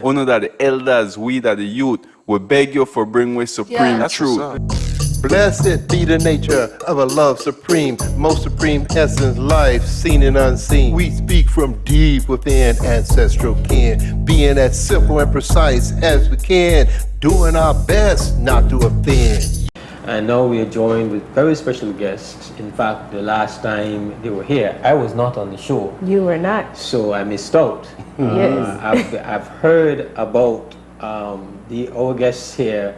Honor that the elders, we that the youth, will beg you for bring with supreme truth. Blessed be the nature of a love supreme, most supreme essence, life seen and unseen. We speak from deep within ancestral kin, being as simple and precise as we can, doing our best not to offend. And now we are joined with very special guests. In fact, the last time they were here, I was not on the show. You were not. So I missed out. Yes. I've heard about our guests here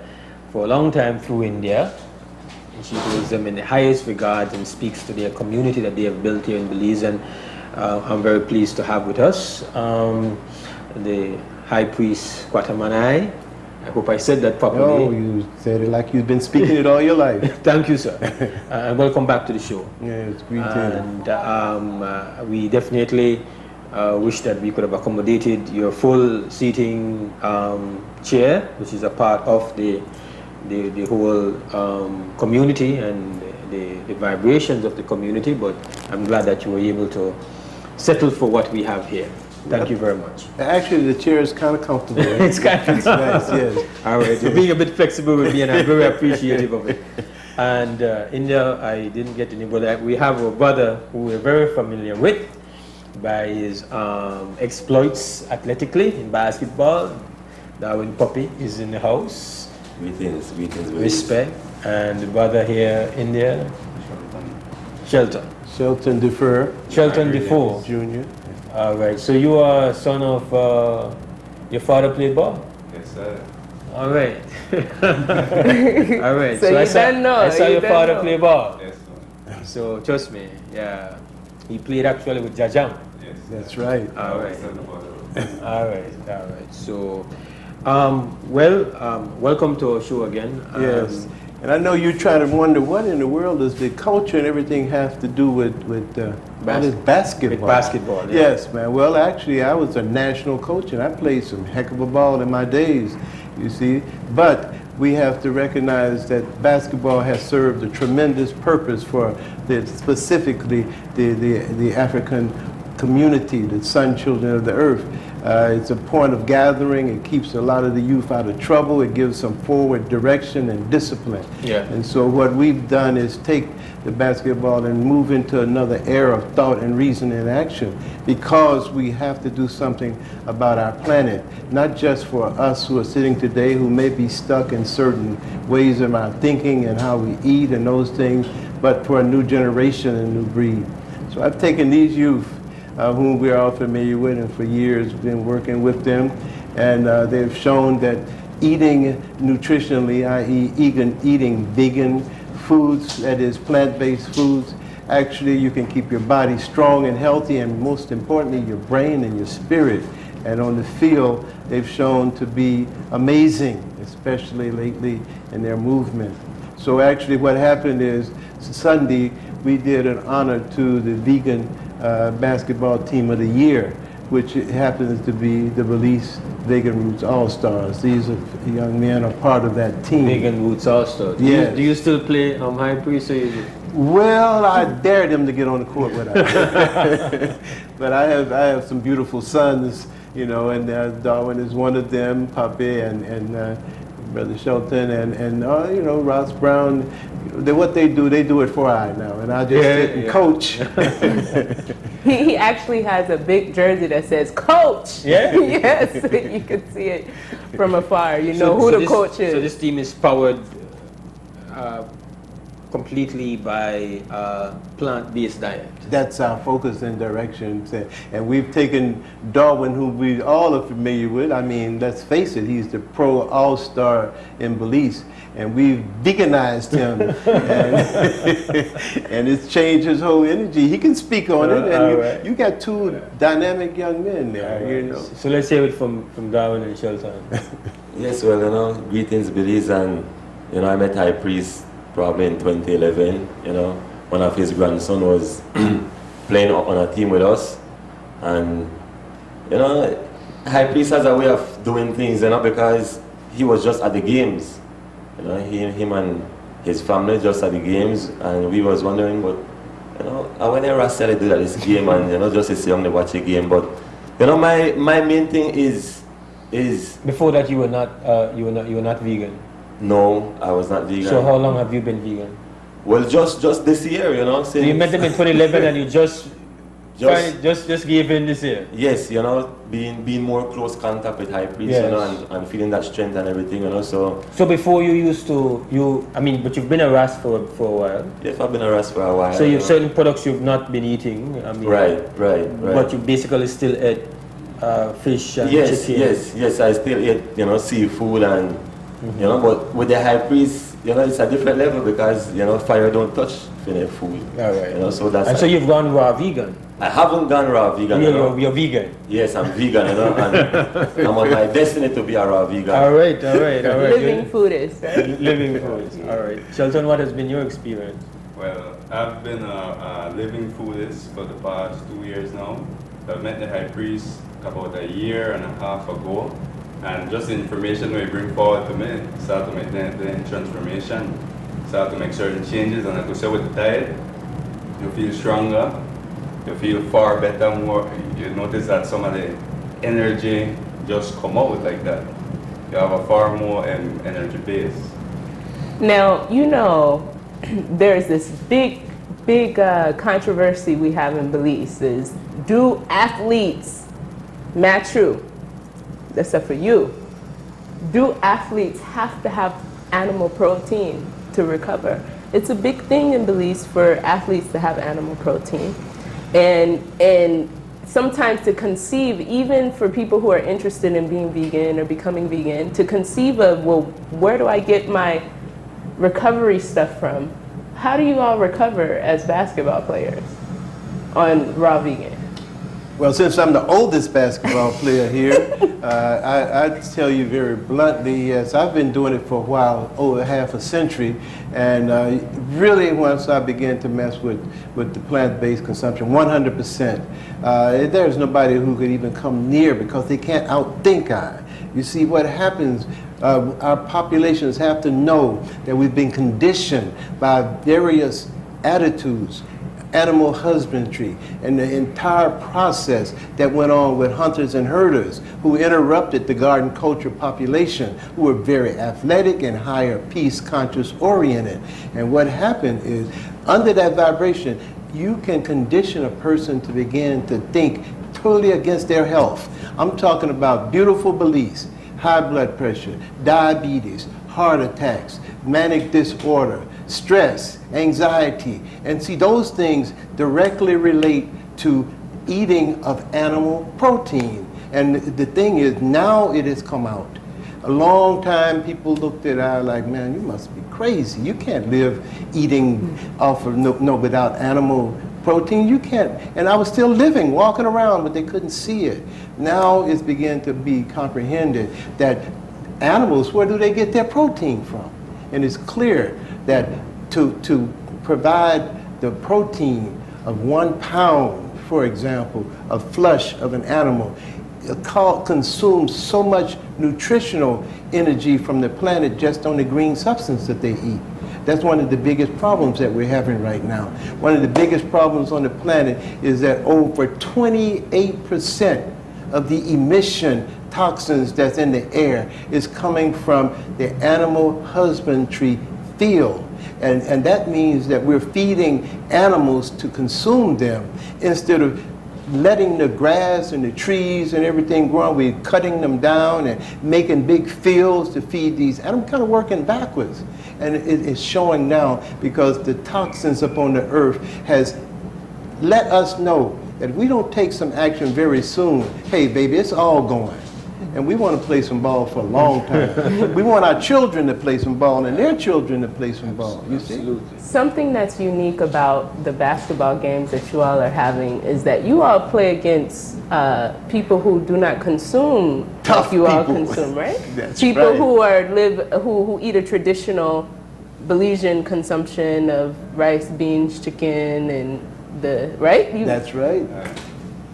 for a long time through India. And she holds them in the highest regards and speaks to their community that they have built here in Belize. And I'm very pleased to have with us the High Priest Kwatamani. I hope I said that properly. Oh, you said it like you've been speaking it all your life. Thank you, sir. And welcome back to the show. Yes, greetings. And we definitely wish that we could have accommodated your full seating chair, which is a part of the whole community and the vibrations of the community, but I'm glad that you were able to settle for what we have here. Thank you very much. Actually, the chair is kind of comfortable. It's kind of nice, yes. All right, you're being a bit flexible with me, and I'm very appreciative of it. And India, I didn't get any, but we have a brother who we're very familiar with by his exploits athletically in basketball. Darwin Puppy is in the house. Greetings. Respect. And the brother here, India, Shelton Defer. Shelton Defoe. Junior. All right, so you are son of, your father played ball? Yes, sir. All right. All right. So you don't know. I saw your father play ball. Yes, sir. So trust me, yeah. He played actually with Jajam. Yes. That's right. All right. All right. So, welcome to our show again. Yes. And I know you're trying to wonder what in the world does the culture and everything have to do with basketball? With basketball, yeah. Yes, man. Well, actually, I was a national coach, and I played some heck of a ball in my days, you see. But we have to recognize that basketball has served a tremendous purpose for specifically the African community, the sun children of the earth. It's a point of gathering. It keeps a lot of the youth out of trouble. It gives some forward direction and discipline. Yeah. And so what we've done is take the basketball and move into another era of thought and reason and action, because we have to do something about our planet, not just for us who are sitting today who may be stuck in certain ways of our thinking and how we eat and those things, but for a new generation and new breed. So I've taken these youth whom we are all familiar with, and for years been working with them, and they've shown that eating nutritionally, i.e. eating vegan foods, that is plant-based foods, actually you can keep your body strong and healthy, and most importantly your brain and your spirit. And on the field they've shown to be amazing, especially lately in their movement. So actually what happened is Sunday we did an honor to the vegan basketball team of the year, which happens to be the Belize Vegan Roots All-Stars. These young men are part of that team. Vegan Roots All-Stars. Yes. Do you still play High Priest? Well, I dared them to get on the court with us. But I have some beautiful sons, you know, and Darwin is one of them, Papi and Brother Shelton and you know, Ross Brown. What they do it for I now, and I just sit and coach. He actually has a big jersey that says "Coach." Yeah. Yes, you can see it from afar. You know who the coach is. So this team is powered completely by plant-based diet. That's our focus and direction. And we've taken Darwin, who we all are familiar with. I mean, let's face it, he's the pro all-star in Belize. And we've veganized him. and it's changed his whole energy. He can speak on it. And you got two dynamic young men there, you know. So let's hear it from Darwin and Shelton. Yes, well, you know, greetings, Belize, and, you know, I met High Priest probably in 2011, you know. One of his grandson was playing on a team with us, and, you know, High Priest has a way of doing things, you know, because he was just at the games. You know, him and his family just at the games, and we was wondering, but, you know, I went there and said I do this game, and, you know, just as young to watch a game, but, you know, my main thing is is Before that, you were not vegan. no, I was not vegan. So how long have you been vegan? Well, just this year, you know. So you met them in 2011, and you just gave in this year. Yes, you know, being more close contact with High Priest, Yes. you know, and feeling that strength and everything, you know. So before you used to but you've been a RAS for a while. yes, I've been around for a while. So you you've know. certain products you've not been eating. Right. But you basically still ate fish and chicken. Yes, I still eat, you know, seafood and, you know, but with the High Priest, you know, it's a different level because, you know, fire don't touch finished food. All right. You know, so that's. And so you've gone raw vegan. I haven't gone raw vegan. You know. You're vegan. Yes, I'm vegan, you know, and I'm on my destiny to be a raw vegan. All right. Living foodist, right? Living food. All right. Shelton, what has been your experience? Well, I've been a living foodist for the past 2 years now. I met the High Priest about a year and a half ago, and just the information we bring forward to me, start to make the transformation, start to make certain changes, and like I said, with the diet, you feel stronger, you feel far better, more, you notice that some of the energy just come out like that. You have a far more energy base. Now, you know, there's this big controversy we have in Belize is, do athletes, Matt True, that's up for you, do athletes have to have animal protein to recover? It's a big thing in Belize for athletes to have animal protein. And sometimes to conceive, even for people who are interested in being vegan or becoming vegan, to conceive of, well, where do I get my recovery stuff from? How do you all recover as basketball players on raw vegan? Well, since I'm the oldest basketball player here, I tell you very bluntly, yes, I've been doing it for a while, over half a century, and really once I began to mess with the plant-based consumption, 100%, there's nobody who could even come near because they can't outthink I. You see, what happens, our populations have to know that we've been conditioned by various attitudes, animal husbandry, and the entire process that went on with hunters and herders who interrupted the garden culture population, who were very athletic and higher peace conscious oriented. And what happened is, under that vibration, you can condition a person to begin to think totally against their health. I'm talking about beautiful Belize, high blood pressure, diabetes, heart attacks, manic disorder, stress, anxiety. And see, those things directly relate to eating of animal protein. And the thing is, now it has come out. A long time people looked at I like, man, you must be crazy. You can't live eating off of without animal protein. You can't. And I was still living, walking around, but they couldn't see it. Now it's beginning to be comprehended that animals, where do they get their protein from? And it's clear that to provide the protein of 1 pound, for example, of flesh of an animal, consumes so much nutritional energy from the planet just on the green substance that they eat. That's one of the biggest problems that we're having right now. One of the biggest problems on the planet is that over 28% of the emission toxins that's in the air is coming from the animal husbandry field. And that means that we're feeding animals to consume them instead of letting the grass and the trees and everything grow. We're cutting them down and making big fields to feed these. And I'm kind of working backwards. And it is showing now because the toxins upon the earth has let us know that if we don't take some action very soon, hey baby, it's all going. And we want to play some ball for a long time. We want our children to play some ball and their children to play some ball, you see? Something that's unique about the basketball games that you all are having is that you all play against people who do not consume Tough like you all people. consume, right? That's people right. who eat a traditional Belizean consumption of rice, beans, chicken, and right? That's right.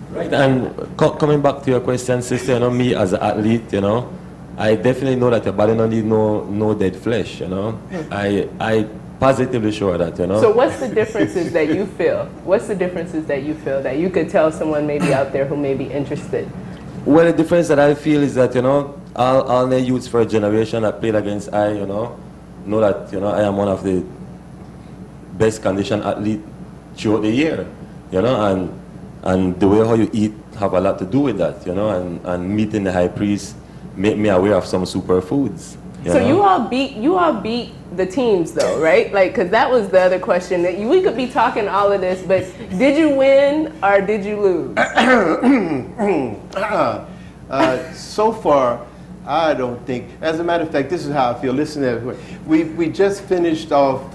Right, and coming back to your question, sister, you know, me as an athlete, you know, I definitely know that your body don't need no dead flesh, you know. I positively sure that, you know. So what's the differences that you feel? What's the differences that you feel that you could tell someone maybe out there who may be interested? Well, the difference that I feel is that, all the youths for a generation that played against I, know that, I am one of the best conditioned athlete throughout the year, and the way how you eat have a lot to do with that, and meeting the High Priest make me aware of some superfoods. So you all beat the teams though, right? Like, cause that was the other question. That we could be talking all of this, but did you win or did you lose? So far, I don't think. As a matter of fact, this is how I feel. Listen to that. We just finished off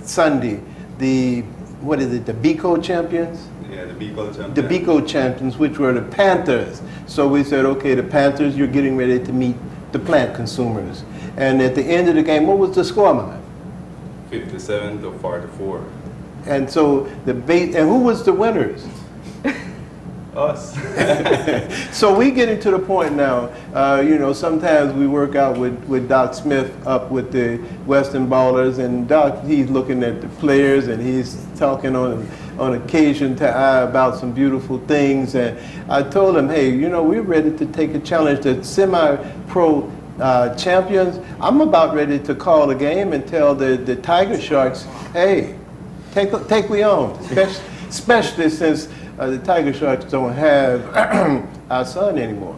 Sunday the BICO champions. Yeah, the BICO champions. The BICO champions, which were the Panthers. So we said, okay, the Panthers, you're getting ready to meet the plant consumers. And at the end of the game, what was the score, man? 57-44. And so and who was the winners? Us. So we getting to the point now, sometimes we work out with Doc Smith up with the Western Ballers, and Doc, he's looking at the players and he's talking on occasion to I about some beautiful things. And I told him, hey, we're ready to take a challenge to semi-pro champions. I'm about ready to call the game and tell the Tiger Sharks, hey, take me on, especially since the Tiger Sharks don't have our son anymore.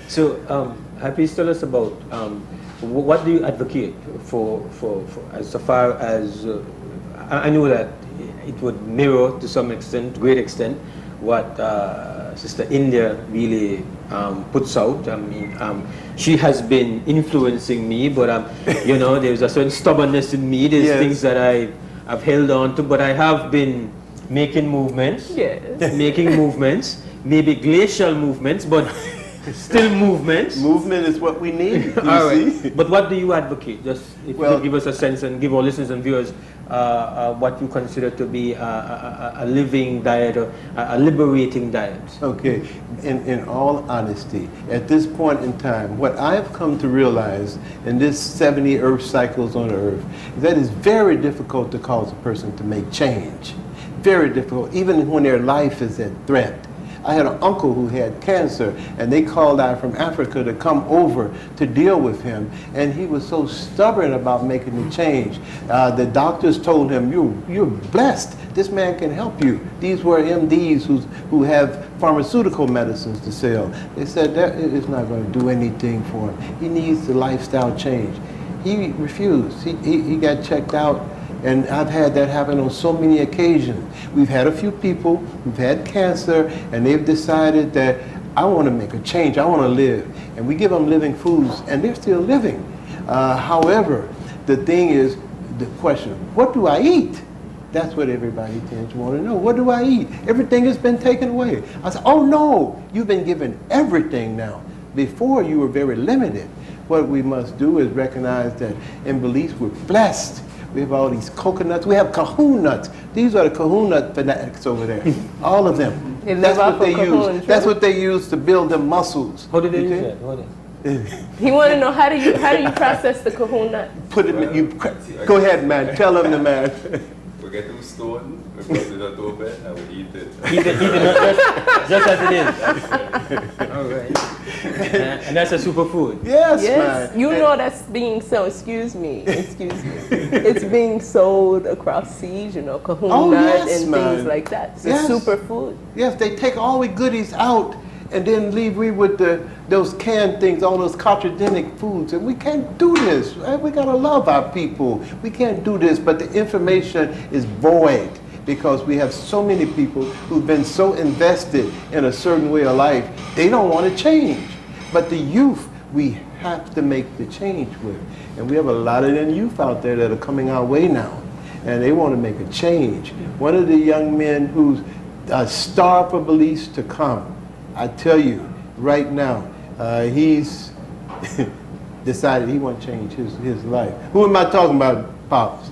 So, please tell us about what do you advocate for as far as I know that it would mirror to some extent, great extent, what Sister India really puts out. I mean, she has been influencing me, but there's a certain stubbornness in me. There's things that I've held on to, but I have been making movements. Yes. Making movements, maybe glacial movements, but still movements. Movement is what we need. All right. But what do you advocate? Just if you could give us a sense and give our listeners and viewers what you consider to be a living diet or a liberating diet. Okay. In all honesty, at this point in time, what I've come to realize in this 70 Earth cycles on Earth is that it's very difficult to cause a person to make change. Very difficult, even when their life is at threat. I had an uncle who had cancer, and they called out from Africa to come over to deal with him, and he was so stubborn about making the change. The doctors told him, you're blessed. This man can help you. These were MDs who have pharmaceutical medicines to sell. They said that is not going to do anything for him. He needs the lifestyle change. He refused. He got checked out. And I've had that happen on so many occasions. We've had a few people who've had cancer, and they've decided that I want to make a change, I want to live. And we give them living foods, and they're still living. However, the thing is, the question, what do I eat? That's what everybody tends to want to know. What do I eat? Everything has been taken away. I said, oh no, you've been given everything now. Before you were very limited. What we must do is recognize that in Belize we're blessed. We have all these coconuts. We have cahoon nuts. These are the cahoon nut fanatics over there. All of them. That's what they use. That's what they use to build their muscles. How do they use that? He want to know how do you process the cahoon nut? Put it. Go ahead, man. Tell them the man. We get to stone, we put it a little bit, and we eat it. Eat it just as it is. All right. And that's a superfood. Yes, yes, man. You know that's being sold. Excuse me. It's being sold across seas. Cahoon nut and things like that. It's a superfood. Yes, they take all the goodies out and then leave we with those canned things, all those carcinogenic foods. And we can't do this. Right? We gotta love our people. We can't do this, but the information is void because we have so many people who've been so invested in a certain way of life, they don't want to change. But the youth, we have to make the change with. And we have a lot of them youth out there that are coming our way now, and they want to make a change. One of the young men who's a star for Belize to come, I tell you, right now, he's decided he wants to change his life. Who am I talking about, Pops?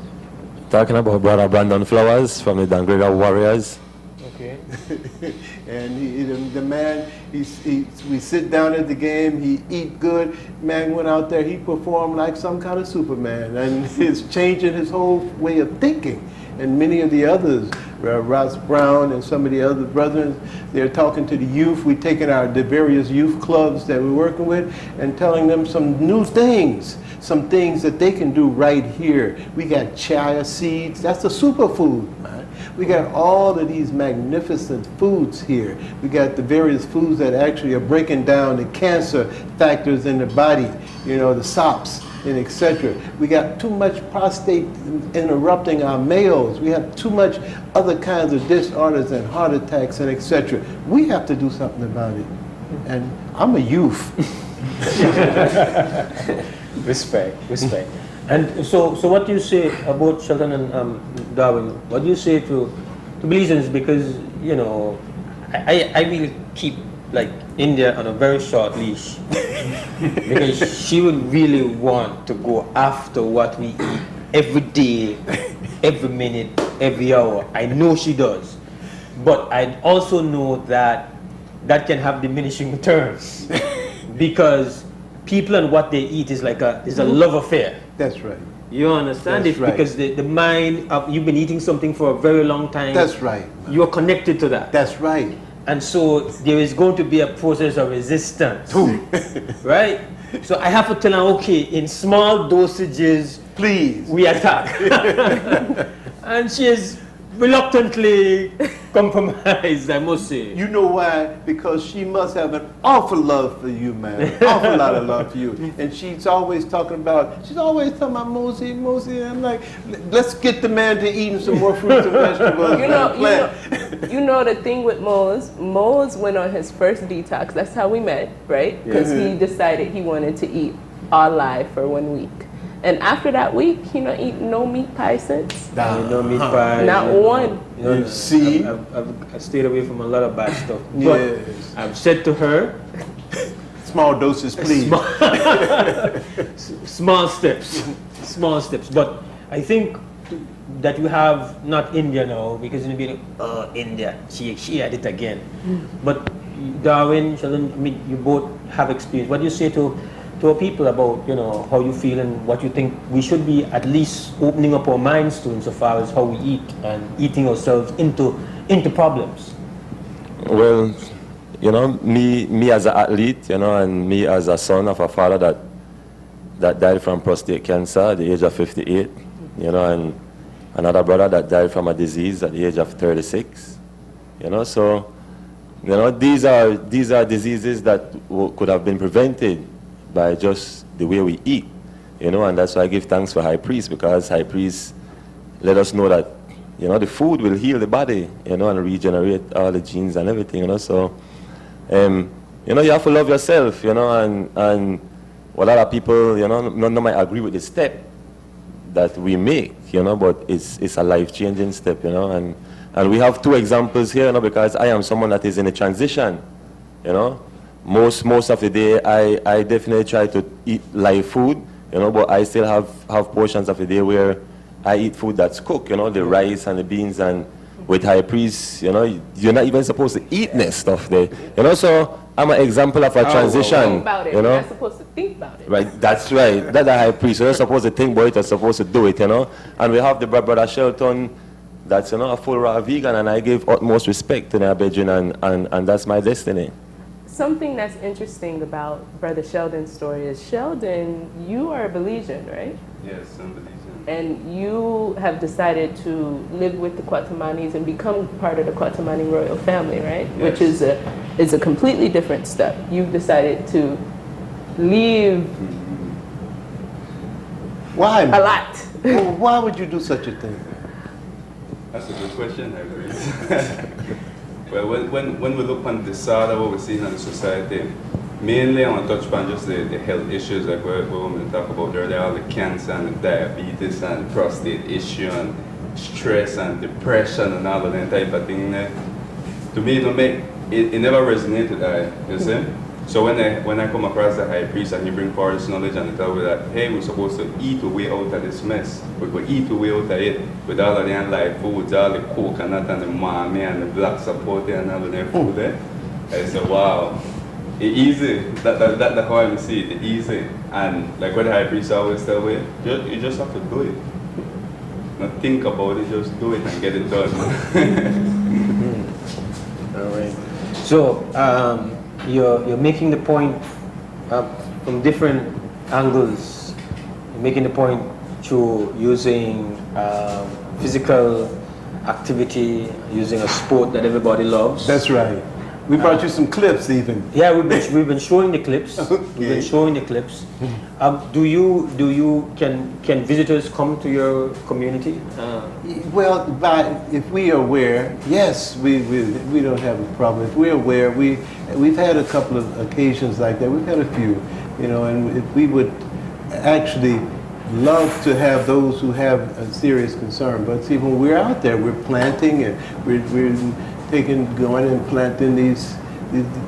Talking about Brother Brandon Flowers from the Dangrega Warriors. Okay. And the man, we sit down at the game, he eat good. Man went out there, he performed like some kind of Superman, and it's changing his whole way of thinking. and many of the others, Ross Brown and some of the other brothers, they're talking to the youth. We're taking the various youth clubs that we're working with and telling them some new things, some things that they can do right here. We got chia seeds, that's a superfood, man. We got all of these magnificent foods here. We got the various foods that actually are breaking down the cancer factors in the body, you know, the SOPs and etc. We got too much prostate interrupting our males. We have too much other kinds of disorders and heart attacks and etc. We have to do something about it. And I'm a youth. Respect. And so what do you say about Sheldon and Darwin? What do you say to Belizeans? Because, you know, I will keep like India on a very short leash because she would really want to go after what we eat every day, every minute, every hour. I know she does. But I also know that that can have diminishing returns because people and what they eat is like a love affair. That's right. You understand? That's it? right. Because the mind of, you've been eating something for a very long time. That's right. You're connected to that. That's right. And so there is going to be a process of resistance. Right? So I have to tell her, okay, in small dosages, please, we attack. And she is reluctantly compromised, I must say. You know why? Because she must have an awful love for you, man. An awful lot of love for you. And she's always talking about Mose. And I'm like, let's get the man to eating some more fruits and vegetables. You know the thing with Mose went on his first detox. That's how we met, right? Because he decided he wanted to eat all live for 1 week. And after that week, he not eat no meat pie since. No meat pie. Not one. You know, you see? I've stayed away from a lot of bad stuff. Yes. But I've said to her, small doses, please. Small steps. Small steps. But I think that you have not India now, because you'll be like, oh, India, she had it again. But Darwin, Sheldon, I mean, you both have experience. What do you say to our people about, you know, how you feel and what you think we should be at least opening up our minds to insofar as how we eat and eating ourselves into problems? Well, you know, me as an athlete, you know, and me as a son of a father that died from prostate cancer at the age of 58, you know, and another brother that died from a disease at the age of 36, you know, so, you know, these are diseases that could have been prevented by just the way we eat, you know, and that's why I give thanks for High Priest, because High Priest let us know that, you know, the food will heal the body, you know, and regenerate all the genes and everything, you know, so, you know, you have to love yourself, you know, and a lot of people, you know, none might agree with the step that we make, you know, but it's a life-changing step, you know, and we have two examples here, you know, because I am someone that is in a transition, you know. Most of the day, I definitely try to eat live food, you know, but I still have portions of the day where I eat food that's cooked, you know, the rice and the beans, and with High Priest, you know, you're not even supposed to eat this stuff there, you know, so I'm an example of a transition, think about it. you know. You're not supposed to think about it. Right, that's right, that's a High Priest, you're not supposed to think about it, you're supposed to do it, you know, and we have the brother Shelton, that's, you know, a full raw vegan, and I give utmost respect to their bedroom, and that's my destiny. Something that's interesting about Brother Sheldon's story is, Sheldon, you are a Belizean, right? Yes, I'm Belizean. And you have decided to live with the Kwatamanis and become part of the Kwatamani royal family, right? Yes. Which is a completely different step. You've decided to leave Why? a lot. Well, why would you do such a thing? That's a good question, I agree. Well, when we look on the side of what we're seeing in the society, mainly I want to touch upon just the health issues, like what we're going to talk about earlier, all the cancer and the diabetes and the prostate issue and stress and depression and all of that type of thing. To me, it never resonated, you see? So when I come across the High Priest and he bring forward this knowledge and tell me that, hey, we're supposed to eat a way out of this mess. We could eat a way out of it with all of the live foods, all the coconut and the umami and the black sapote and all of that food there. I said, wow, it's easy. That's how I see it, it's easy. And like what the High Priest always tell me, you just have to do it. not think about it, just do it and get it done. All right. So you're making the point from different angles. You're making the point through using physical activity, using a sport that everybody loves. That's right. We brought you some clips even. Yeah, we've been showing the clips. Okay. We've been showing the clips. Can visitors come to your community? Well, if we are aware, yes, we don't have a problem. If we're aware, we've had a couple of occasions like that. We've had a few, you know, and if we would actually love to have those who have a serious concern. But see, when we're out there, we're planting and we're going and planting these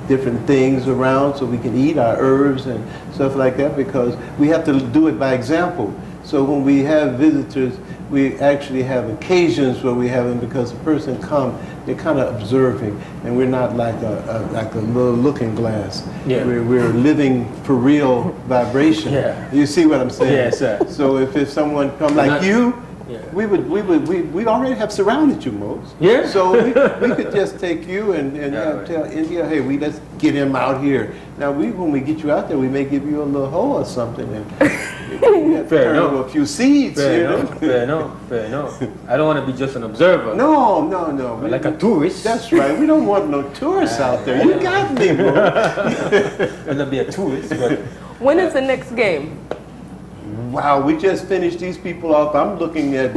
different things around so we can eat our herbs and stuff like that, because we have to do it by example. So when we have visitors, we actually have occasions where we have them because the person come, they're kind of observing, and we're not like a little looking glass. Yeah. We're living for real vibration. Yeah. You see what I'm saying? Yes, sir. So if someone come like you, yeah. we already have surrounded you, Mose. Yeah. So we could just take you and tell India, hey, let's get him out here. Now when we get you out there, we may give you a little hoe or something, and you have to Fair turn enough. over a few seeds. Fair you know? enough. Fair enough. Fair enough. I don't want to be just an observer. No. But like a tourist. That's right. We don't want no tourists out there. You got me, bro. I'm not be a tourist, but When is the next game? Wow, we just finished these people off. I'm looking at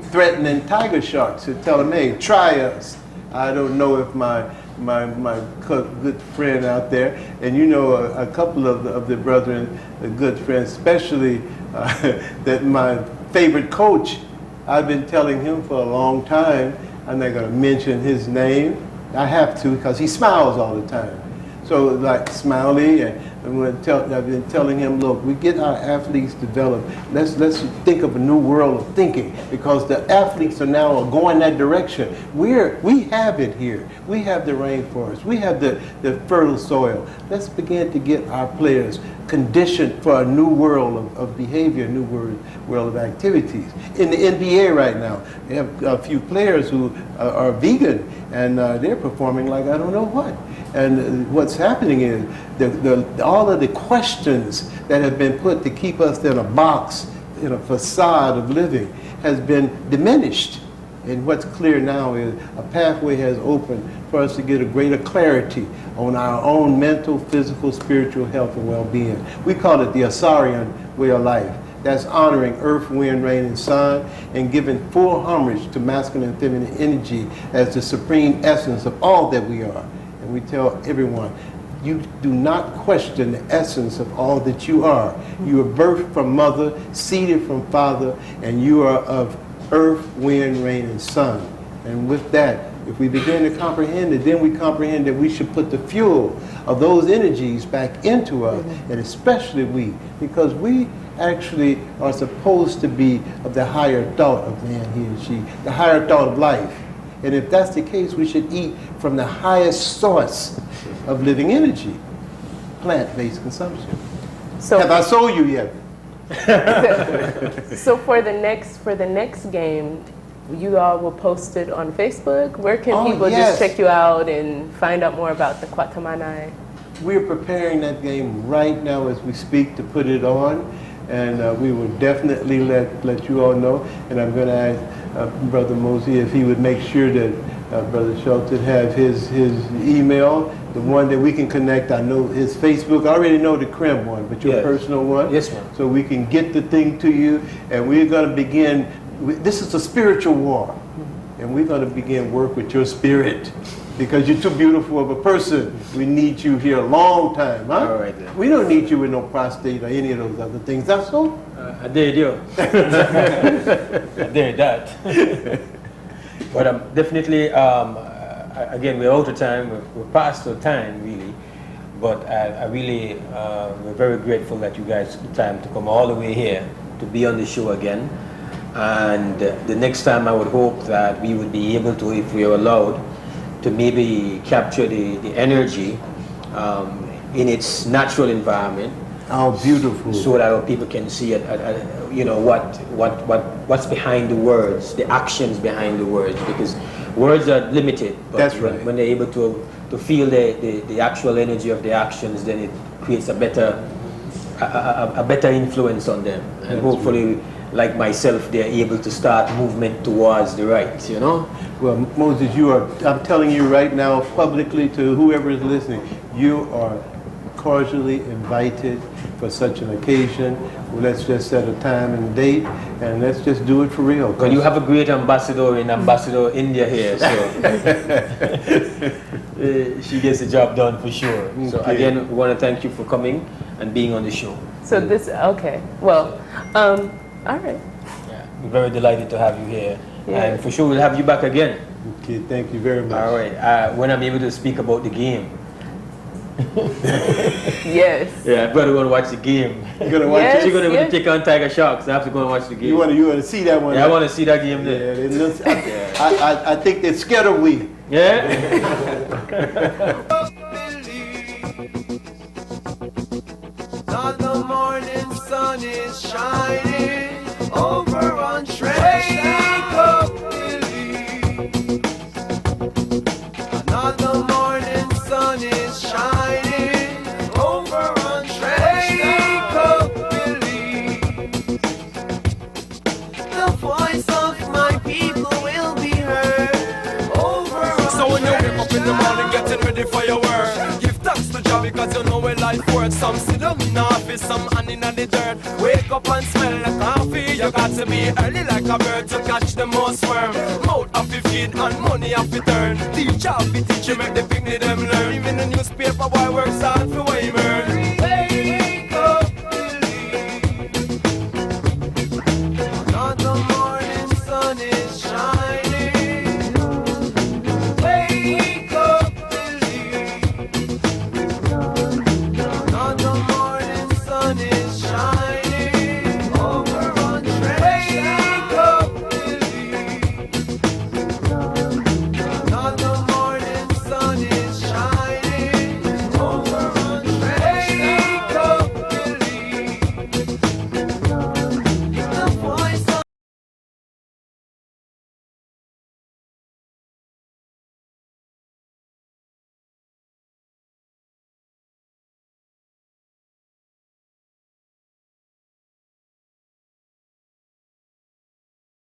threatening tiger sharks to tell them, hey, try us. I don't know if my good friend out there, and you know a couple of the brethren, good friends, especially that my favorite coach, I've been telling him for a long time. I'm not going to mention his name. I have to because he smiles all the time. So like Smiley, and I've been telling him, look, we get our athletes developed. Let's think of a new world of thinking, because the athletes are now going that direction. We have it here. We have the rainforest. We have the fertile soil. Let's begin to get our players conditioned for a new world of behavior, a new world of activities. In the NBA right now, they have a few players who are vegan, and they're performing like I don't know what. And what's happening is all of the questions that have been put to keep us in a box, in a facade of living, has been diminished. And what's clear now is a pathway has opened for us to get a greater clarity on our own mental, physical, spiritual health and well-being. We call it the Asarian way of life. That's honoring earth, wind, rain, and sun, and giving full homage to masculine and feminine energy as the supreme essence of all that we are. And we tell everyone, you do not question the essence of all that you are. You are birthed from mother, seeded from father, and you are of earth, wind, rain, and sun. And with that, if we begin to comprehend it, then we comprehend that we should put the fuel of those energies back into us, and especially we, because we actually are supposed to be of the higher thought of man, he and she, the higher thought of life. And if that's the case, we should eat from the highest source of living energy, plant-based consumption. So Have I sold you yet? So for the next game, you all will post it on Facebook. Where can people yes. just check you out and find out more about the Kwatamani? We're preparing that game right now as we speak to put it on, and we will definitely let you all know. And I'm going to ask Brother Mosey if he would make sure that Brother Shelton have his email, the one that we can connect. I know his Facebook. I already know the Crim one, but your Yes. personal one. Yes, ma'am. So we can get the thing to you, and we're going to begin. This is a spiritual war, and we're going to begin work with your spirit, because you're too beautiful of a person. We need you here a long time, huh? All right, then. We don't need you with no prostate or any of those other things. That's so. I did you. I did that. But definitely, again, we're out of time. We're past the time, really. But I really, we're very grateful that you guys took the time to come all the way here to be on the show again. And the next time I would hope that we would be able to, if we are allowed, to maybe capture the energy in its natural environment, Oh, beautiful. So that our people can see it, you know, what's behind the words, the actions behind the words, because words are limited. But That's right. When they're able to feel the actual energy of the actions, then it creates a better influence on them, and hopefully, like myself, they're able to start movement towards the right, you know? Well, Moses, I'm telling you right now publicly to whoever is listening, you are cordially invited for such an occasion. Well, let's just set a time and date, and let's just do it for real. But you have a great ambassador in Ambassador India here, so she gets the job done for sure. Okay. So again, we want to thank you for coming and being on the show. So this, okay, well, all right. Yeah, we're very delighted to have you here, Yeah. and for sure we'll have you back again. Okay, thank you very much. All right, when I'm able to speak about the game. Yes. Yeah, I've got to go and watch the game. You're gonna watch Yes. it? You're going to take on Tiger Sharks. I have to go and watch the game. You want to see that one? Yeah, I want to see that game Yeah, there. it looks, I think they're scared of we. Yeah? Now the morning sun is shining over on Wake Up Belize. Now the morning sun is shining over on Wake Up Belize. The voice of my people will be heard over on So when you wake up in the morning getting ready for your work, give thanks to Jah because you know where life works. Some sit down in the office, some hand in the dirt. Wake up and smell the coffee. You got to be early like a bird to catch the most worm. Mouth off your feet and money off your turn. Teach off your teacher, make the picnic them learn. Even the newspaper boy works hard for